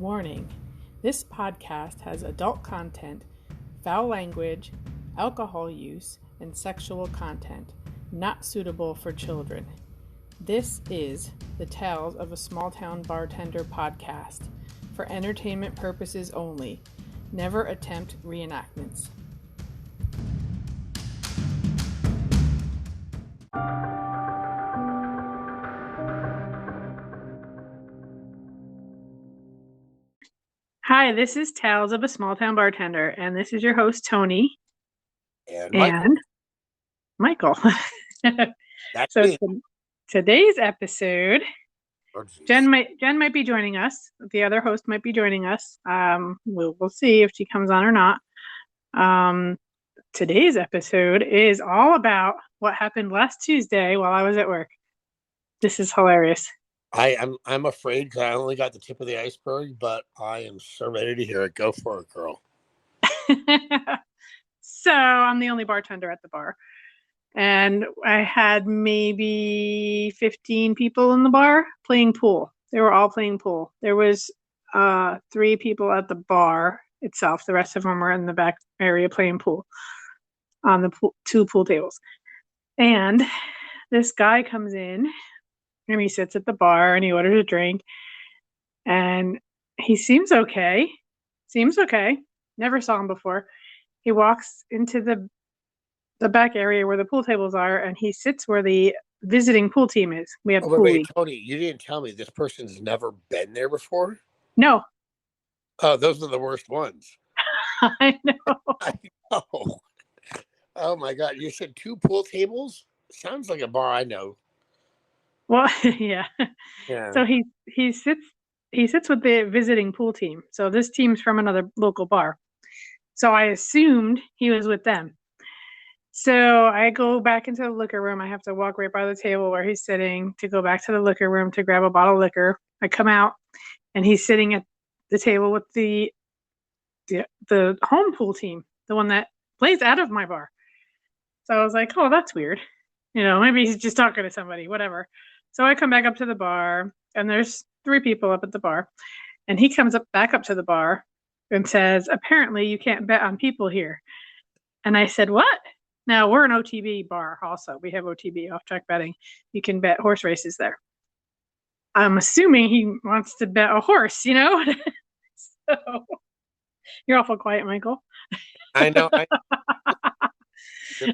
Warning: this podcast has adult content, foul language, alcohol use, and sexual content not suitable for children. This is the Tales of a Small Town Bartender podcast for entertainment purposes only. Never attempt reenactments. Hi, this is Tales of a Small Town Bartender, and this is your host, Toni. And Michael. That's So me. Today's episode, Oh, geez. Jen might be joining us. The other host might be joining us. We'll see if she comes on or not. Today's episode is all about what happened last Tuesday while I was at work. This is hilarious. I'm afraid because I only got the tip of the iceberg, but I am so ready to hear it. Go for it, girl. So I'm the only bartender at the bar. And I had maybe 15 people in the bar playing pool. They were all playing pool. There was 3 people at the bar itself. The rest of them were in the back area playing pool on the 2 pool tables. And this guy comes in and he sits at the bar and he orders a drink. And he seems okay. Never saw him before. He walks into the back area where the pool tables are, and he sits where the visiting pool team is. We have pool league. Toni, you didn't tell me this person's never been there before? No. Oh, those are the worst ones. I know. I know. Oh, my God. You said 2 pool tables? Sounds like a bar I know. Well, yeah. Yeah. So he sits with the visiting pool team. So this team's from another local bar. So I assumed he was with them. So I go back into the liquor room. I have to walk right by the table where he's sitting to go back to the liquor room to grab a bottle of liquor. I come out, and he's sitting at the table with the home pool team, the one that plays out of my bar. So I was like, oh, that's weird. Maybe he's just talking to somebody, whatever. So I come back up to the bar, and there's 3 people up at the bar. And he comes back up to the bar and says, apparently you can't bet on people here. And I said, what? Now, we're an OTB bar also. We have OTB, off-track betting. You can bet horse races there. I'm assuming he wants to bet a horse, So, you're awful quiet, Michael. I know.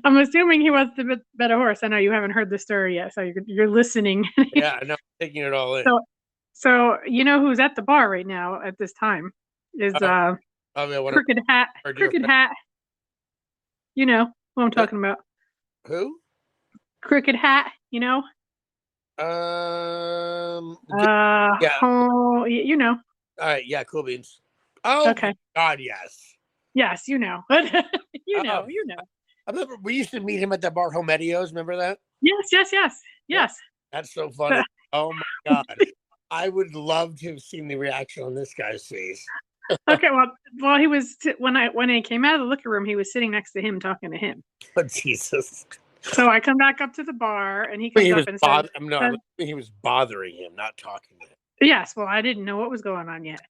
I'm assuming he wants to bet a horse. I know you haven't heard the story yet, so you're listening. Yeah, I know. I'm taking it all in. So you know who's at the bar right now at this time is Crooked Hat. Crooked Hat. You know who I'm talking about. Who? Crooked Hat, Yeah. Oh, you know. All right, yeah, cool beans. Oh, okay. God, yes. Yes, you know. you know. I remember we used to meet him at the bar Homedios. Remember that? Yes. That's so funny. Oh my God. I would love to have seen the reaction on this guy's face. Okay, well, he was when I came out of the liquor room, he was sitting next to him talking to him. Oh, Jesus. So I come back up to the bar, and he comes up and says, he was bothering him, not talking to him. Yes, well, I didn't know what was going on yet.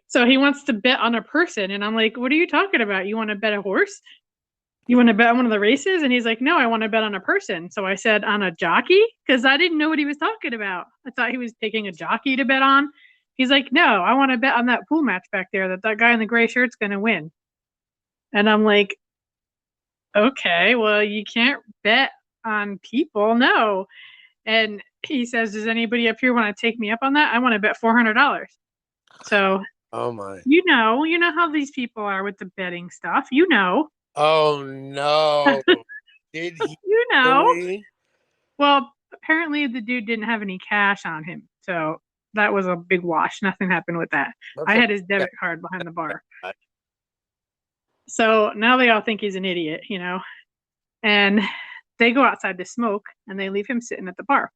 So he wants to bet on a person, and I'm like, what are you talking about? You want to bet a horse? You want to bet on one of the races? And he's like, no, I want to bet on a person. So I said, on a jockey? Because I didn't know what he was talking about. I thought he was picking a jockey to bet on. He's like, no, I want to bet on that pool match back there that guy in the gray shirt's going to win. And I'm like, okay, well, you can't bet on people. No. And he says, does anybody up here want to take me up on that? I want to bet $400. So, oh my, you know how these people are with the betting stuff. Oh no. Did he? Really? Well, apparently the dude didn't have any cash on him. So that was a big wash. Nothing happened with that. I had his debit card behind the bar. So now they all think he's an idiot, and they go outside to smoke, and they leave him sitting at the bar.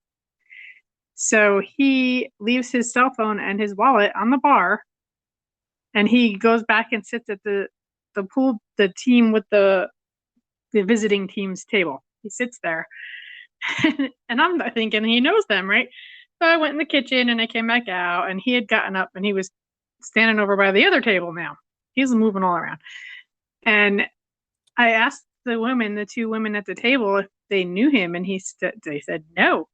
So he leaves his cell phone and his wallet on the bar, and he goes back and sits at the pool, the team with the visiting team's table. He sits there, and I'm thinking he knows them, right? So I went in the kitchen and I came back out and he had gotten up and he was standing over by the other table now. He's moving all around. And I asked the two women at the table, if they knew him, and they said no.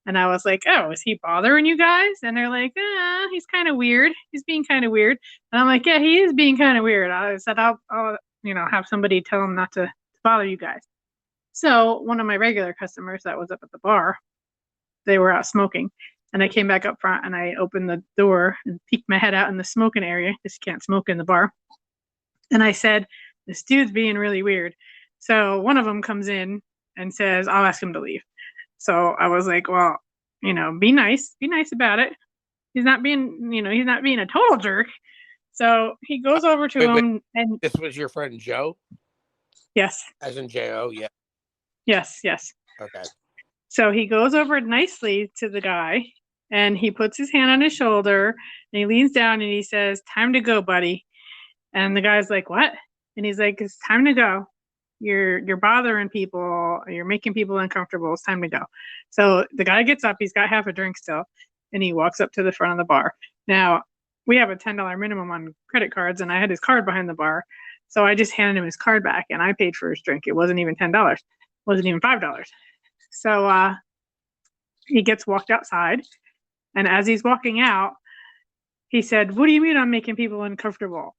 And I was like, "Oh, is he bothering you guys?" And they're like, he's kind of weird. He's being kind of weird." And I'm like, "Yeah, he is being kind of weird." I said, I'll have somebody tell him not to bother you guys." So one of my regular customers that was up at the bar, they were out smoking. And I came back up front and I opened the door and peeked my head out in the smoking area because you can't smoke in the bar. And I said, "This dude's being really weird." So one of them comes in and says, "I'll ask him to leave." So I was like, "Well, be nice. Be nice about it. He's not being a total jerk." So he goes over to Wait. him and This was your friend Joe? yes, As in J-O? Yeah. yes, yes. Okay. So he goes over nicely to the guy and he puts his hand on his shoulder and he leans down and he says, "Time to go, buddy." And the guy's like, "What?" And he's like, "It's time to go. You're bothering people. You're making people uncomfortable. It's time to go." So the guy gets up. He's got half a drink still, and he walks up to the front of the bar. Now we have a $10 minimum on credit cards, and I had his card behind the bar, so I just handed him his card back, and I paid for his drink. It wasn't even $10. It wasn't even $5. So he gets walked outside, and as he's walking out, he said, "What do you mean I'm making people uncomfortable?"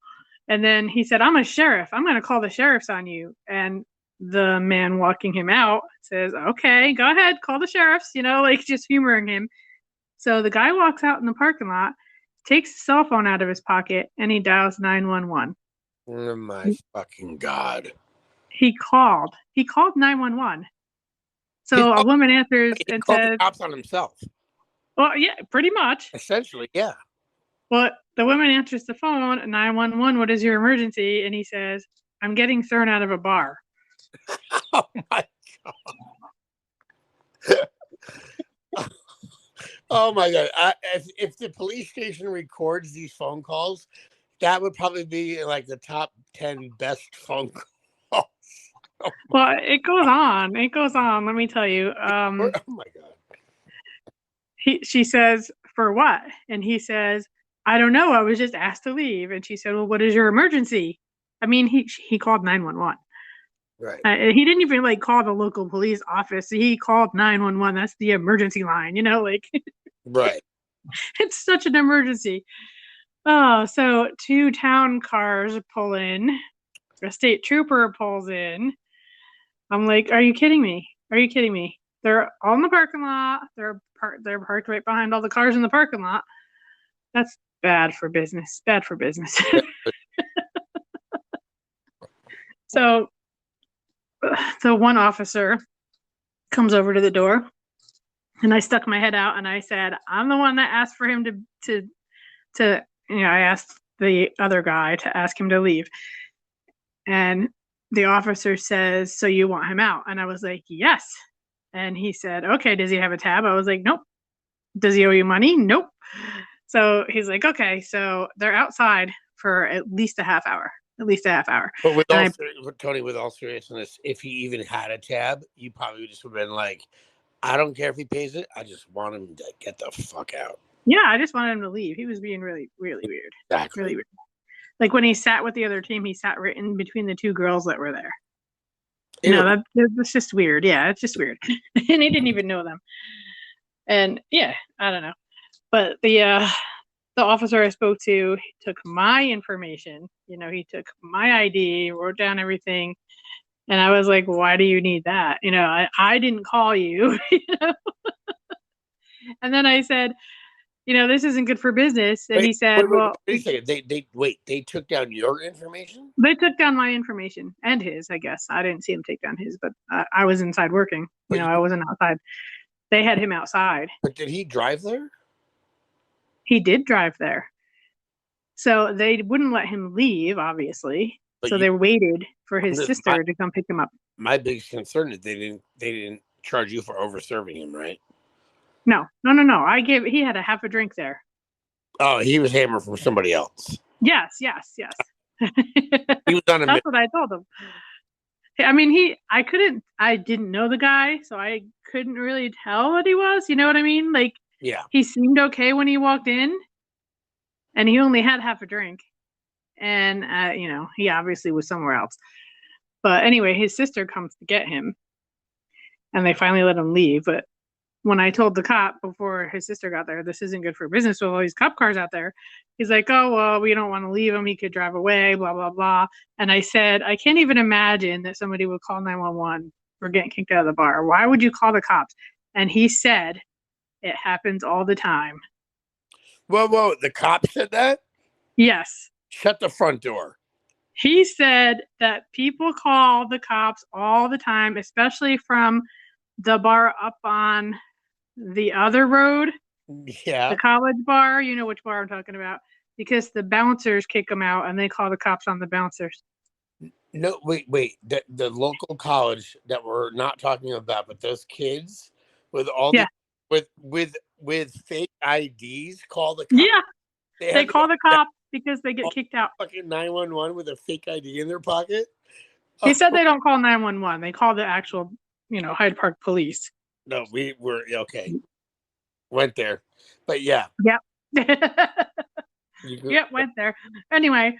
And then he said, "I'm a sheriff. I'm going to call the sheriffs on you." And the man walking him out says, "Okay, go ahead, call the sheriffs," like just humoring him. So the guy walks out in the parking lot, takes his cell phone out of his pocket, and he dials 911. Oh my fucking God. He called 911. So a woman answers He and called the says, cops on himself. "Well, yeah, pretty much." Essentially, yeah. Well, the woman answers the phone, 911, "What is your emergency?" And he says, "I'm getting thrown out of a bar." Oh my God. Oh my God. If the police station records these phone calls, that would probably be like the top 10 best phone calls. Oh Well, it goes on. It goes on. Let me tell you. oh my God. She says, "For what?" And he says, "I don't know. I was just asked to leave." And she said, "Well, what is your emergency?" I mean, he called 911. Right. He didn't even call the local police office. He called 911. That's the emergency line. Right. It's such an emergency. Oh, so two town cars pull in. A state trooper pulls in. I'm like, "Are you kidding me? Are you kidding me?" They're all in the parking lot. They're parked right behind all the cars in the parking lot. That's bad for business. Bad for business. So the one officer comes over to the door, and I stuck my head out and I said, "I'm the one that asked for him I asked the other guy to ask him to leave." And the officer says, "So you want him out?" And I was like, "Yes." And he said, "Okay, does he have a tab?" I was like, "Nope." "Does he owe you money?" "Nope." So he's like, "Okay." So they're outside for at least a half hour. At least a half hour. But And Tony, with all seriousness, if he even had a tab, you probably just would have been like, "I don't care if he pays it. I just want him to get the fuck out." yeah, I just wanted him to leave. He was being really, really weird. Exactly. Really weird. Like when he sat with the other team, he sat right in between the two girls that were there. That's just weird. Yeah, it's just weird. And he didn't even know them. And yeah, I don't know. But the officer I spoke to took my information. He took my ID, wrote down everything, and I was like, "Why do you need that?" I didn't call you. And then I said, "This isn't good for business." And he said, wait "Well, a second. They took down your information? they took down my information and his, I guess. I didn't see him take down his, but I was inside working. I wasn't outside. They had him outside. But did he drive there? He did drive there. So they wouldn't let him leave, obviously. So they waited for his sister to come pick him up. My biggest concern is they didn't charge you for over serving him, right? No. He had a half a drink there. Oh, he was hammered from somebody else. Yes. He was on a That's what I told him. I mean, I didn't know the guy, so I couldn't really tell what he was. You know what I mean? Yeah. He seemed okay when he walked in, and he only had half a drink. And, he obviously was somewhere else. But anyway, his sister comes to get him, and they finally let him leave. But when I told the cop before his sister got there, this isn't good for business with all these cop cars out there, he's like, oh, well, we don't want to leave him. He could drive away, blah, blah, blah. And I said, I can't even imagine that somebody would call 911 for getting kicked out of the bar. Why would you call the cops? And he said, it happens all the time. Whoa, the cop said that? Yes. Shut the front door. He said that people call the cops all the time, especially from the bar up on the other road, Yeah. the college bar. You know which bar I'm talking about, because the bouncers kick them out and they call the cops on the bouncers. No, wait. The local college that we're not talking about, but those kids with all Yeah. with fake IDs call the cops. Yeah. They call the cops because they get kicked out. Fucking 911 with a fake ID in their pocket. He said they don't call 911. They call the actual, Hyde Park police. No, we were okay. Went there, but yeah. Yep. Yep, went there. Anyway,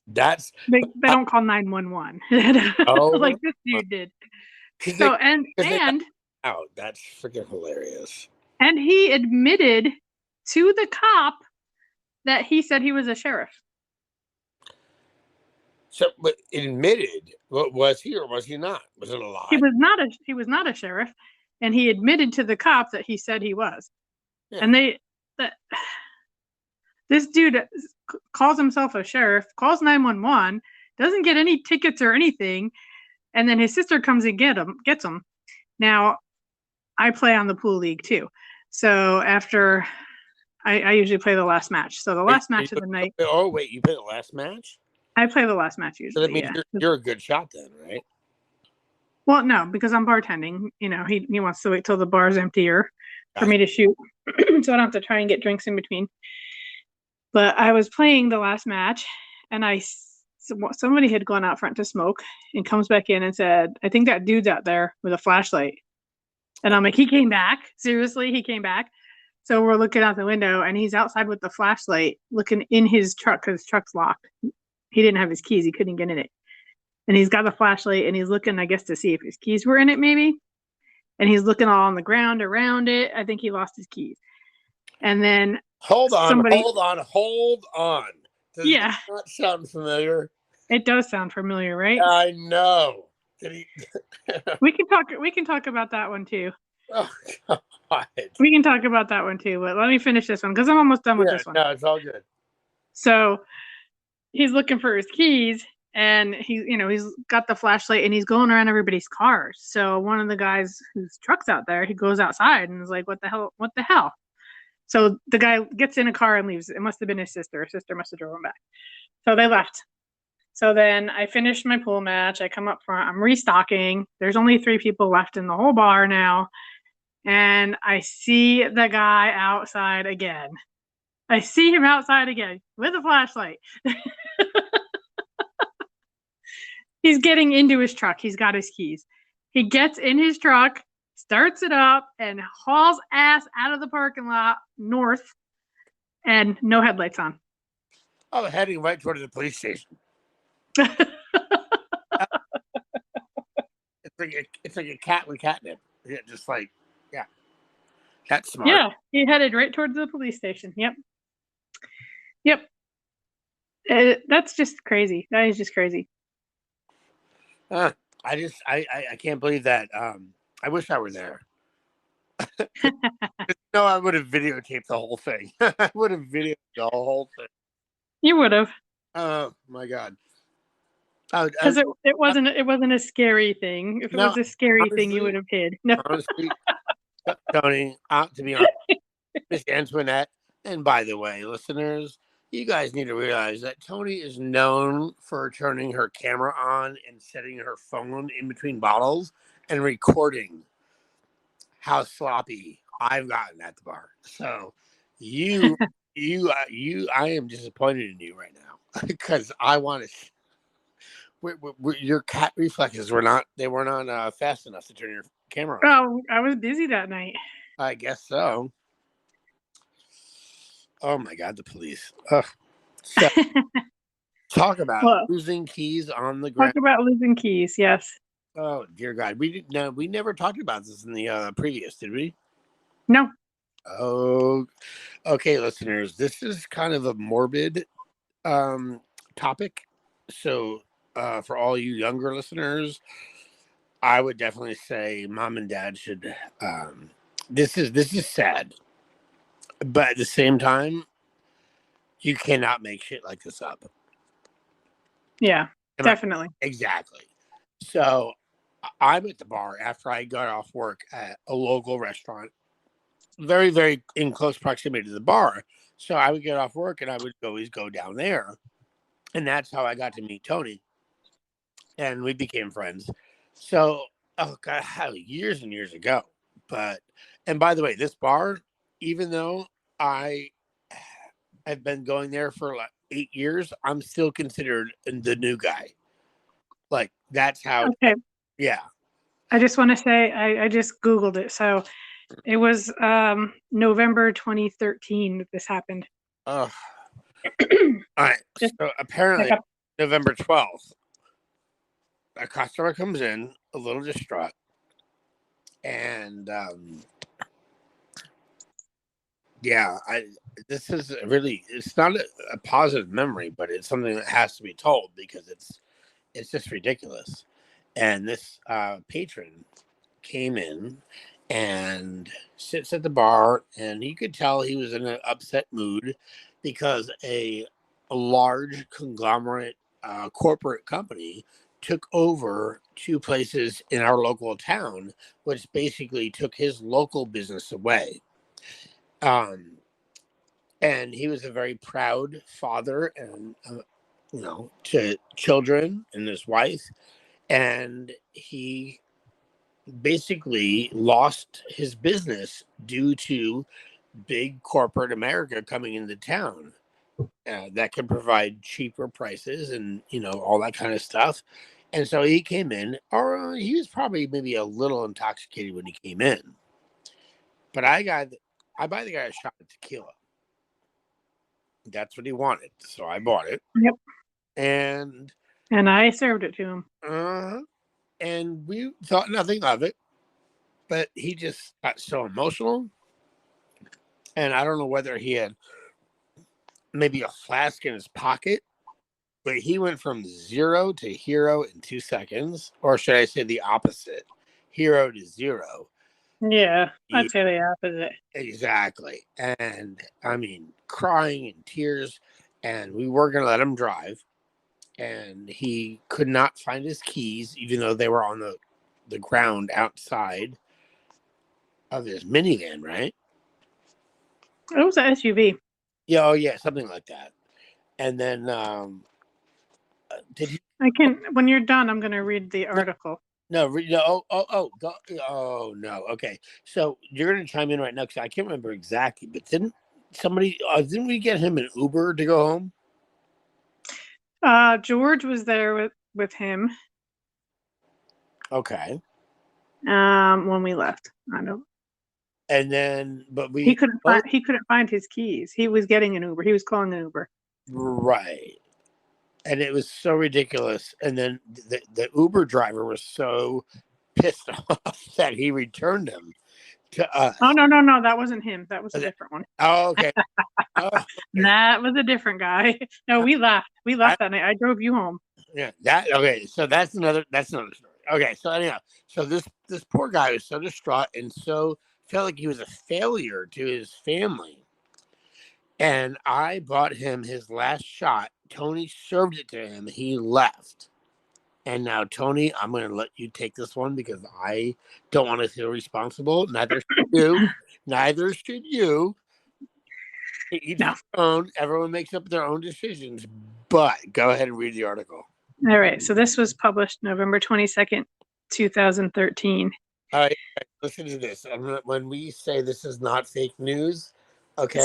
that's they don't call 911. Like this dude did. So and oh, that's freaking hilarious. And he admitted to the cop that he said he was a sheriff. So, but admitted, was he or was he not? Was it a lie? He was not a sheriff, and he admitted to the cop that he said he was. Yeah. And this dude calls himself a sheriff, calls 911, doesn't get any tickets or anything, and then his sister comes and gets him. Now, I play on the pool league too, so after I usually play the last match. So the last match of the night. Oh wait, you play the last match? I play the last match usually. So that means you're a good shot then, right? Well, no, because I'm bartending. He wants to wait till the bar's emptier for me to shoot, so I don't have to try and get drinks in between. But I was playing the last match, and somebody had gone out front to smoke and comes back in and said, I think that dude's out there with a flashlight. And I'm like, he came back? Seriously, he came back? So we're looking out the window, and he's outside with the flashlight looking in his truck because his truck's locked. He didn't have his keys. He couldn't get in it. And he's got the flashlight, and he's looking, I guess, to see if his keys were in it, maybe. And he's looking all on the ground around it. I think he lost his keys. And then Hold on. Does yeah. It not sound familiar? It does sound familiar, right? I know. We can talk about that one too. Oh, God. We can talk about that one too, but let me finish this one because I'm almost done with this one. No, it's all good. So he's looking for his keys, and he's got the flashlight, and he's going around everybody's cars. So one of the guys whose truck's out there, he goes outside and is like, what the hell? So the guy gets in a car and leaves. It must have been his sister. His sister must have drove him back. So they left. So then I finished my pool match. I come up front. I'm restocking. There's only 3 people left in the whole bar now. And I see the guy outside again. I see him outside again with a flashlight. He's getting into his truck. He's got his keys. He gets in his truck, starts it up, and hauls ass out of the parking lot north, and no headlights on. Oh, heading right toward the police station. It's like a cat with catnip. Yeah, just like, yeah. That's smart. Yeah, he headed right towards the police station. Yep. That's just crazy. That is just crazy. I can't believe that. I wish I were there. No, I would have videotaped the whole thing. I would have videoed the whole thing. You would have. Oh my God. Because it wasn't a scary thing. If it was a scary thing, you would have hid. No. Honestly, Toni, to be honest, Miss Antoinette, and by the way, listeners, you guys need to realize that Toni is known for turning her camera on and setting her phone in between bottles and recording how sloppy I've gotten at the bar. So I am disappointed in you right now because I want to. Your cat reflexes were not fast enough to turn your camera on. Oh, I was busy that night. I guess so. Oh my God, the police. Ugh. So talk about Well, losing keys on the talk ground. about losing keys. Yes. Oh dear God, we didn't. No, we never talked about this in the previous, did we? No. Oh, okay, listeners. This is kind of a morbid topic. So, for all you younger listeners, I would definitely say mom and dad should. This is sad, but at the same time, you cannot make shit like this up. Yeah, Am I- definitely. exactly. So, I'm at the bar after I got off work at a local restaurant, very, very in close proximity to the bar. So I would get off work and I would always go down there, and that's how I got to meet Toni, and we became friends. So, oh God, years and years ago. But, and by the way, this bar, even though I have been going there for like 8 years, I'm still considered the new guy. Like that's how. Okay. Yeah. I just want to say I just Googled it. So it was November 2013 that this happened. Oh, all right. Just So like apparently, a, November 12th, a customer comes in a little distraught, and yeah, I this is really, it's not a positive memory, but it's something that has to be told because it's just ridiculous. And this patron came in and sits at the bar, and you could tell he was in an upset mood because a large conglomerate corporate company took over two places in our local town, which basically took his local business away. Um, and he was a very proud father, and to children and his wife, and he basically lost his business due to big corporate America coming into town that can provide cheaper prices and all that kind of stuff. And so he came in, or he was probably maybe a little intoxicated when he came in. But I buy the guy a shot of tequila. That's what he wanted, so I bought it. yep. And And I served it to him. uh, and we thought nothing of it. But he just got so emotional, and I don't know whether he had maybe a flask in his pocket, but he went from zero to hero in 2 seconds, or should I say the opposite, hero to zero. Yeah, Yeah, I'd say the opposite. exactly. And I mean, crying and tears, and we were going to let him drive, and he could not find his keys, even though they were on the ground outside of his minivan, right? It was an SUV. Yeah, oh yeah, something like that. And then did he? I can. When you're done, I'm going to read the article. No, no. Oh no. Okay, so you're gonna chime in right now because I can't remember exactly, but didn't we get him an Uber to go home? George was there with him. Okay, When we left. I know and then but he we couldn't find both he couldn't find his keys. He was getting an Uber. He was calling an Uber. right, and it was so ridiculous. And then the Uber driver was so pissed off that he returned him to us. Oh no, that wasn't him. That was a Okay. different one. Oh, okay. Oh, okay. That was a different guy. No, we left. We left that night. I drove you home. Yeah, that okay. So that's another story. Okay, so anyhow, so this poor guy was so distraught and so felt like he was a failure to his family. And I bought him his last shot. Toni served it to him. He left. And now, Toni, I'm going to let you take this one because I don't want to feel responsible. Neither should you. Neither should you. Each No. their own. Everyone makes up their own decisions. But go ahead and read the article. All right. So this was published November 22nd, 2013. All right, listen to this. When we say this is not fake news, okay,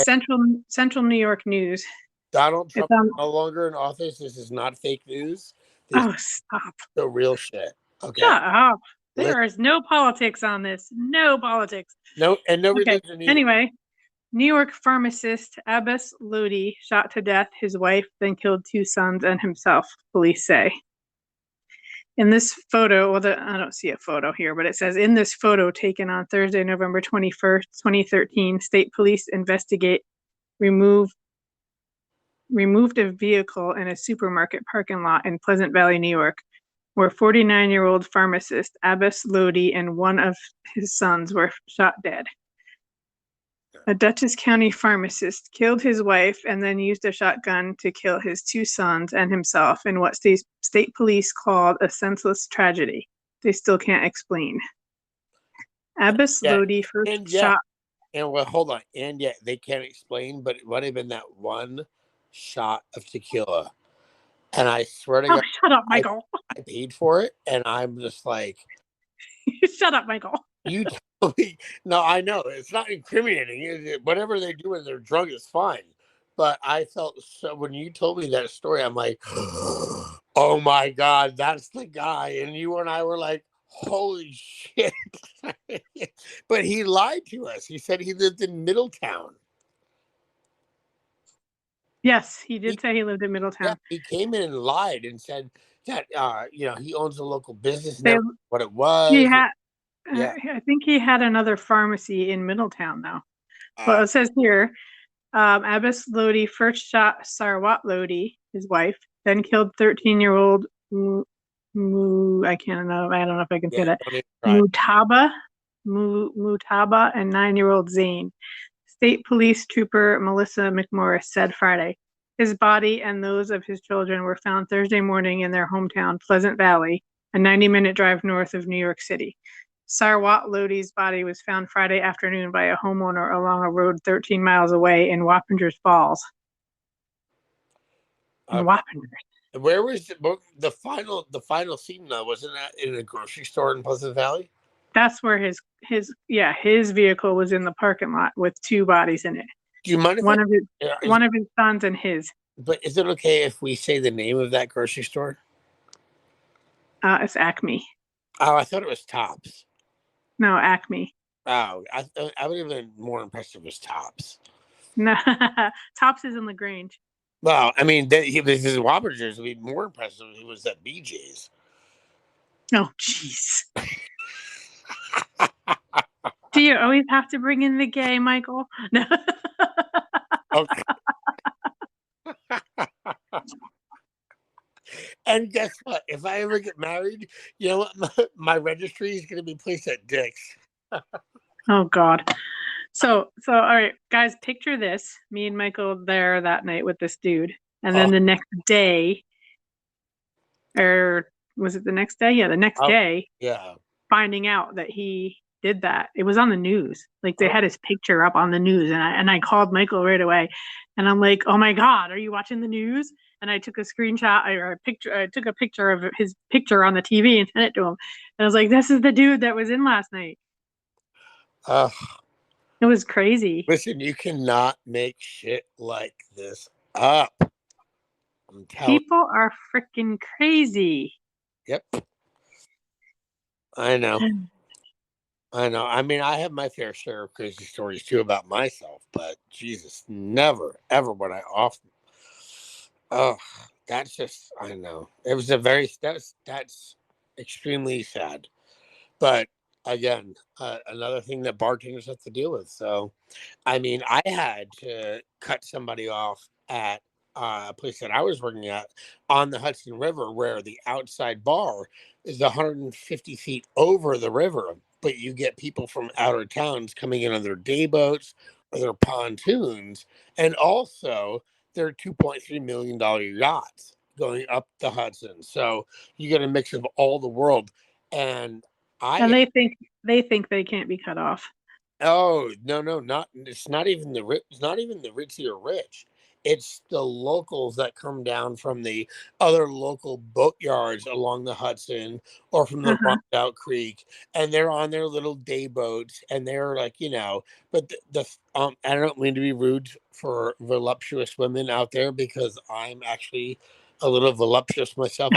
Central New York News. Donald It's Trump is no longer in office. This is not fake news. This is oh, stop. the real shit. Okay, Shut up. There is no politics on this. No politics. No, and no Okay. religion either. Anyway, New York pharmacist Abbas Lodi shot to death his wife, then killed 2 sons and himself, police say. In this photo, I don't see a photo here, but it says in this photo taken on Thursday, November 21st, 2013, state police removed a vehicle in a supermarket parking lot in Pleasant Valley, New York, where 49-year-old pharmacist Abbas Lodi and one of his sons were shot dead. A Dutchess County pharmacist killed his wife and then used a shotgun to kill his 2 sons and himself in what state police called a senseless tragedy. They still can't explain. Abbas Lodi first shot. And well, hold on. And yet they can't explain, but it might have been that one shot of tequila. And I swear to God, shut up, Michael. I paid for it, and I'm just like, shut up, Michael. You tell me. No, I know it's not incriminating. Whatever they do when they're drunk is fine. But I felt so when you told me that story, I'm like, oh my God, that's the guy. And you and I were like, holy shit. But he lied to us. He said he lived in Middletown. Yes, he did say he lived in Middletown. Yeah, he came in and lied and said that he owns a local business. Never what it was. He had. I think he had another pharmacy in Middletown, though. Well, it says here, Abbas Lodi first shot Sarwat Lodi, his wife, then killed 13-year-old I don't know if I can say that. Mutaba and 9-year-old Zane. State Police Trooper Melissa McMorris said Friday. His body and those of his children were found Thursday morning in their hometown, Pleasant Valley, a 90-minute drive north of New York City. Sarwat Lodi's body was found Friday afternoon by a homeowner along a road 13 miles away in Wappingers Falls. Where was the final scene though? Wasn't that in a grocery store in Pleasant Valley? That's where his vehicle was in the parking lot with 2 bodies in it. Do you mind if one of his sons and his? But is it okay if we say the name of that grocery store? It's Acme. Oh, I thought it was Tops. No, Acme. Oh, I would have been more impressed if it was Tops. No, Tops is in LaGrange. Well, I mean, he was in Wappingers. It would be more impressive if he was at BJ's. Oh, jeez. Do you always have to bring in the gay, Michael? No. Okay. And guess what? If I ever get married, you know what? My registry is going to be placed at Dick's. Oh, God. So, all right, guys, picture this. Me and Michael there that night with this dude. And then the next day, or was it the next day? Yeah, the next day. Yeah. Finding out that he did that. It was on the news. Like they had his picture up on the news, and I called Michael right away, and I'm like, "Oh my God, are you watching the news?" And I took a screenshot or a picture. I took a picture of his picture on the TV and sent it to him. And I was like, "This is the dude that was in last night." It was crazy. Listen, you cannot make shit like this up. People are freaking crazy. Yep. I know. I mean, I have my fair share of crazy stories too about myself, but Jesus, never, ever would I offer. Oh, that's just, I know. It was that's extremely sad. But again, another thing that bartenders have to deal with. So, I mean, I had to cut somebody off at a place that I was working at on the Hudson River, where the outside bar is 150 feet over the river. But you get people from outer towns coming in on their day boats or their pontoons, and also their $2.3 million yachts going up the Hudson. So you get a mix of all the world, and they think they can't be cut off. Oh no, not it's not even the ritzy or rich. It's the locals that come down from the other local boat yards along the Hudson or from the Rondout Creek, and they're on their little day boats, and they're like, but I don't mean to be rude for voluptuous women out there, because I'm actually a little voluptuous myself.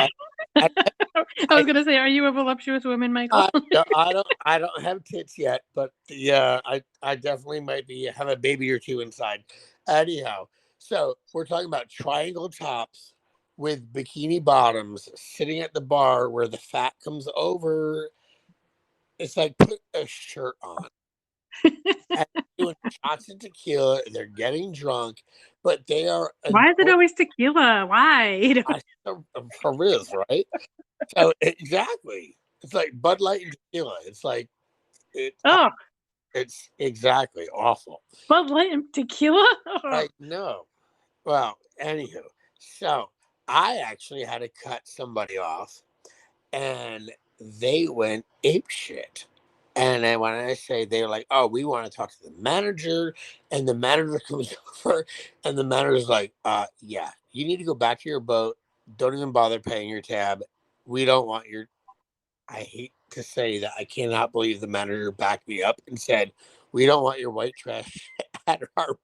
I was gonna say, are you a voluptuous woman, Michael? I don't have tits yet, but yeah, I definitely might be have a baby or two inside. Anyhow, so we're talking about triangle tops with bikini bottoms sitting at the bar where the fat comes over. It's like put a shirt on. And doing shots of tequila, they're getting drunk, but they are Why is it always tequila? Why? for real, right? So exactly, it's like Bud Light and tequila. It's like Oh, it's exactly awful. Bud Light and tequila? Like no, well, anywho, so I actually had to cut somebody off, and they went ape shit. And then when I say they were like, oh, we want to talk to the manager, and the manager comes over, and the manager's like, yeah, you need to go back to your boat. Don't even bother paying your tab. We don't want your. I hate to say that I cannot believe the manager backed me up and said, we don't want your white trash at our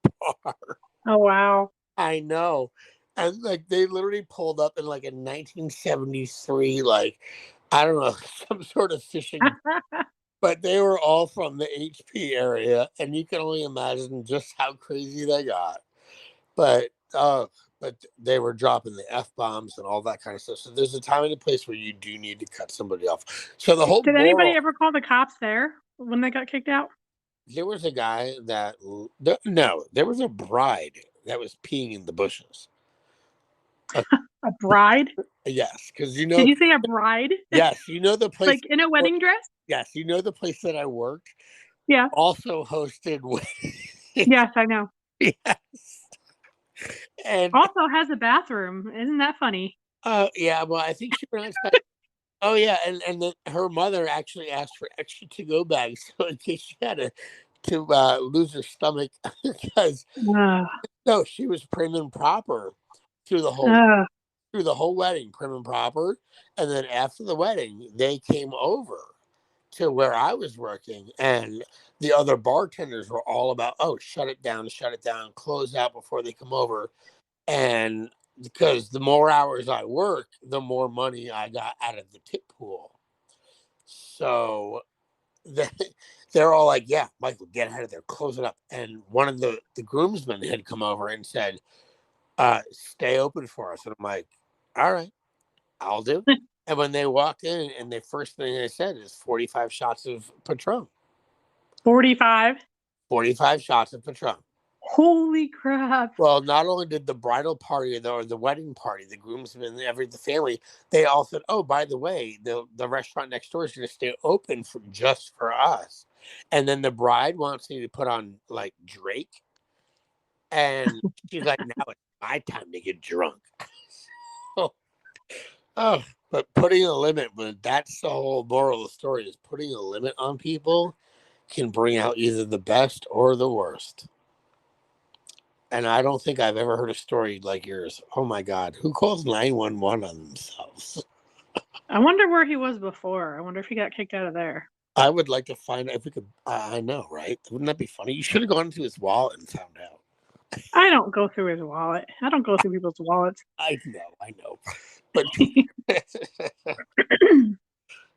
bar. Oh, wow. I know. And like they literally pulled up in like a 1973, like, I don't know, some sort of fishing, but they were all from the HP area, and you can only imagine just how crazy they got. But but they were dropping the F bombs and all that kind of stuff. So there's a time and a place where you do need to cut somebody off. So the whole Did anybody moral, ever call the cops there when they got kicked out? there was a guy that no, there was a bride that was peeing in the bushes. A bride? Yes, because Did you say a bride? yes, you know the place. Like in a wedding dress? Yes, you know the place that I worked Yeah. also hosted weddings. Yes, I know. Yes, and Also has a bathroom. Isn't that funny? yeah, well, I think she pronounced that. Oh yeah, and then her mother actually asked for extra to-go bags, so in case she had to lose her stomach, because Ugh. no, she was prim and proper through the whole Ugh. wedding, prim and proper, and then after the wedding, they came over to where I was working, and the other bartenders were all about, oh, shut it down, close out before they come over. And because the more hours I work, the more money I got out of the tip pool. So they, they're all like, yeah, Michael, get out of there, close it up. And one of the groomsmen had come over and said, stay open for us. And I'm like, all right, I'll do. And when they walked in, and the first thing they said is 45 shots of Patron. 45. 45 shots of Patron. Holy crap. Well, not only did the bridal party or the wedding party, the groomsmen, the family, they all said, oh, by the way, the restaurant next door is going to stay open just for us. And then the bride wants me to put on like Drake. And she's like, now it's my time to get drunk. Oh, but putting a limit, but that's the whole moral of the story, is putting a limit on people can bring out either the best or the worst. And I don't think I've ever heard a story like yours. Oh my God, who calls 911 on themselves? I wonder where he was before. I wonder if he got kicked out of there. I would like to find out if we could. I know, right? Wouldn't that be funny? You should have gone into his wallet and found out. I don't go through his wallet. I don't go through people's wallets. I know. But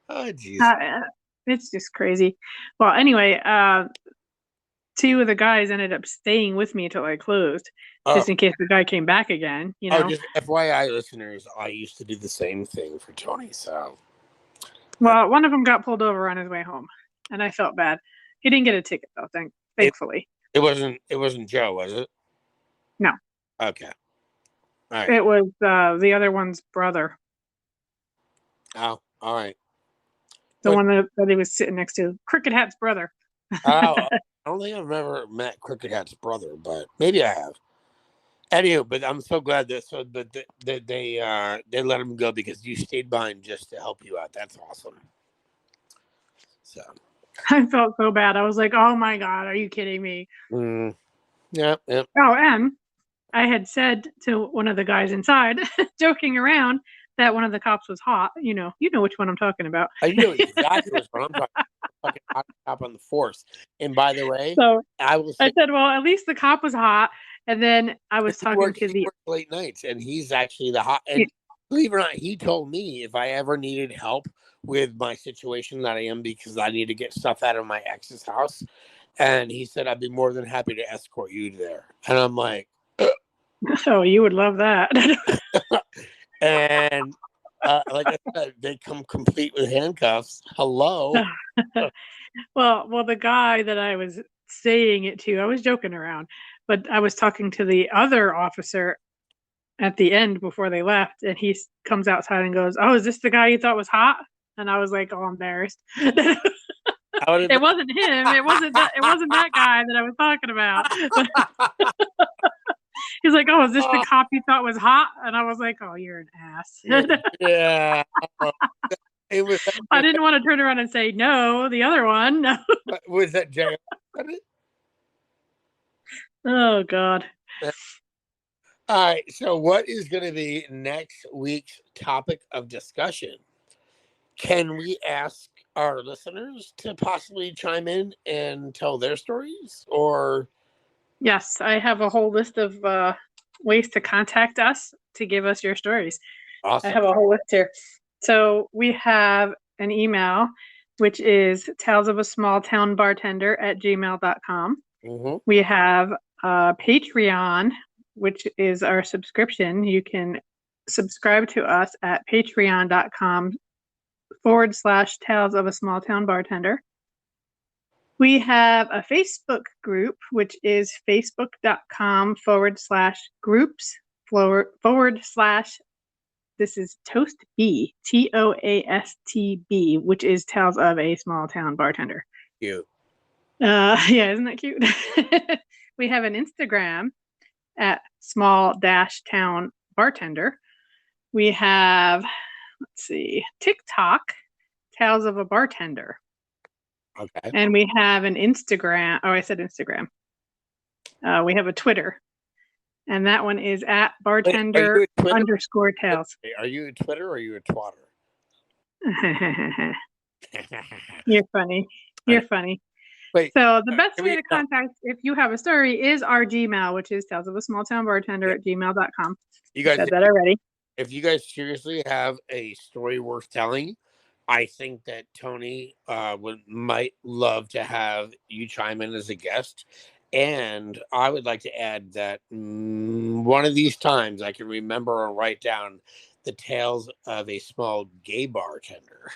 oh, geez. It's just crazy. Well, anyway, two of the guys ended up staying with me till I closed, just in case the guy came back again. You know. Just FYI, listeners, I used to do the same thing for Tony. So, well, one of them got pulled over on his way home, and I felt bad. He didn't get a ticket though, thankfully. It wasn't Joe, was it? No. Okay. All right. It was the other one's brother. Oh, all right. The one that he was sitting next to, Cricket Hat's brother. Oh, I don't think I've ever met Cricket Hat's brother, but maybe I have. Anyway, but I'm so glad that they let him go because you stayed behind just to help you out. That's awesome. So I felt so bad. I was like, "Oh my God, are you kidding me?" Yeah. Oh, and I had said to one of the guys inside, joking around, that one of the cops was hot. You know which one I'm talking about. I know exactly what I'm talking about. Fucking hot cop on the force. And by the way, so I said, well, at least the cop was hot. And then I was talking to he works late nights, and he's actually the hot. And believe it or not, he told me if I ever needed help with my situation that I am because I need to get stuff out of my ex's house, and he said I'd be more than happy to escort you there. And I'm like, Oh, you would love that. and like I said, they come complete with handcuffs. Hello. Well, the guy that I was saying it to, I was joking around, but I was talking to the other officer at the end before they left, and he comes outside and goes, "Oh, is this the guy you thought was hot?" And I was like, "Oh, embarrassed." It wasn't him. It wasn't that. It wasn't that guy that I was talking about. He's like, "Oh, is this the cop you thought was hot?" And I was like, "Oh, you're an ass." Yeah. It was. I didn't want to turn around and say no, the other one. No. Was that Jay? Oh God. All right. So, what is going to be next week's topic of discussion? Can we ask our listeners to possibly chime in and tell their stories? Or Yes, I have a whole list of ways to contact us to give us your stories. awesome. I have a whole list here. So we have an email, which is talesofasmalltownbartender@gmail.com. Mm-hmm. We have Patreon, which is our subscription. You can subscribe to us at patreon.com/Tales of a Small Town Bartender. We have a Facebook group, which is facebook.com/groups/, this is Toast B, TOASTB, which is Tales of a Small Town Bartender. Cute. Yeah, isn't that cute? We have an Instagram at small-town bartender. We have, let's see, TikTok, Tales of a Bartender. Okay. And we have an Instagram. Oh, I said Instagram. We have a Twitter. And that one is at bartender_tales. Are you a Twitter or are you a twatter? You're funny. You're funny. Wait. So the best way to contact if you have a story is our Gmail, which is talesofasmalltownbartender@gmail.com. You guys said that already. If you guys seriously have a story worth telling, I think that Toni might love to have you chime in as a guest. And I would like to add that one of these times I can remember and write down the tales of a small gay bartender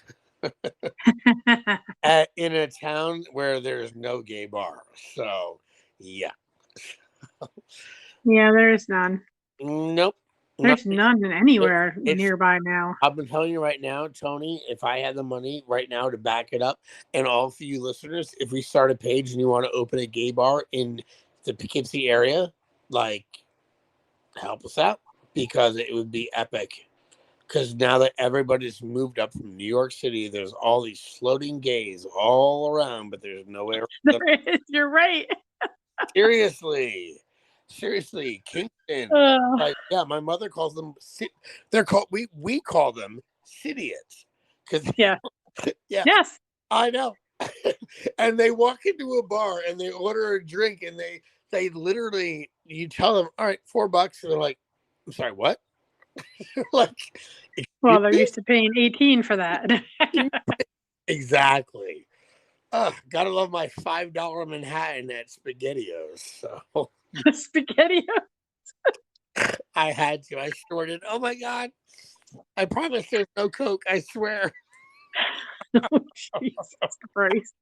in a town where there's no gay bar. So, yeah. Yeah, there's none. Nope. There's none anywhere nearby now. I've been telling you right now, Toni, if I had the money right now to back it up, and all for you listeners, if we start a page and you want to open a gay bar in the Poughkeepsie area, like, help us out, because it would be epic. Because now that everybody's moved up from New York City, there's all these floating gays all around, but there's nowhere. You're right. Seriously, Kingston. Like, yeah, my mother calls them. They're called. We call them idiots. Because yeah. Yes, I know. And they walk into a bar and they order a drink and they literally, you tell them, all right, $4, and they're like, I'm sorry, what? Like, well, they're used to paying 18 for that. Exactly. Gotta love my $5 Manhattan at SpaghettiOs. So SpaghettiOs. I had to. I shorted. Oh my God! I promise there's no Coke. I swear. Oh, Jesus Christ.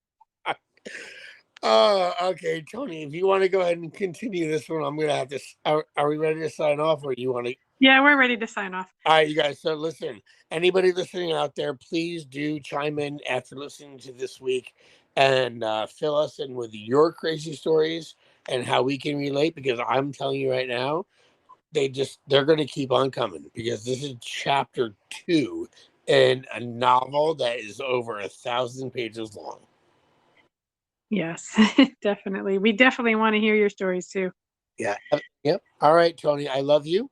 Okay, Toni. If you want to go ahead and continue this one, I'm gonna have to. Are we ready to sign off, or do you want to? Yeah, we're ready to sign off. All right, you guys. So listen, anybody listening out there, please do chime in after listening to this week and fill us in with your crazy stories and how we can relate. Because I'm telling you right now, they're going to keep on coming, because this is chapter 2 in a novel that is over 1,000 pages long. Yes, definitely. We definitely want to hear your stories too. Yeah. Yep. All right, Toni. I love you.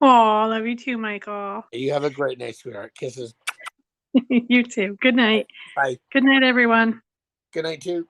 Oh, love you too, Michael. You have a great night, sweetheart. Kisses. You too. Good night. Bye. Good night, everyone. Good night, too.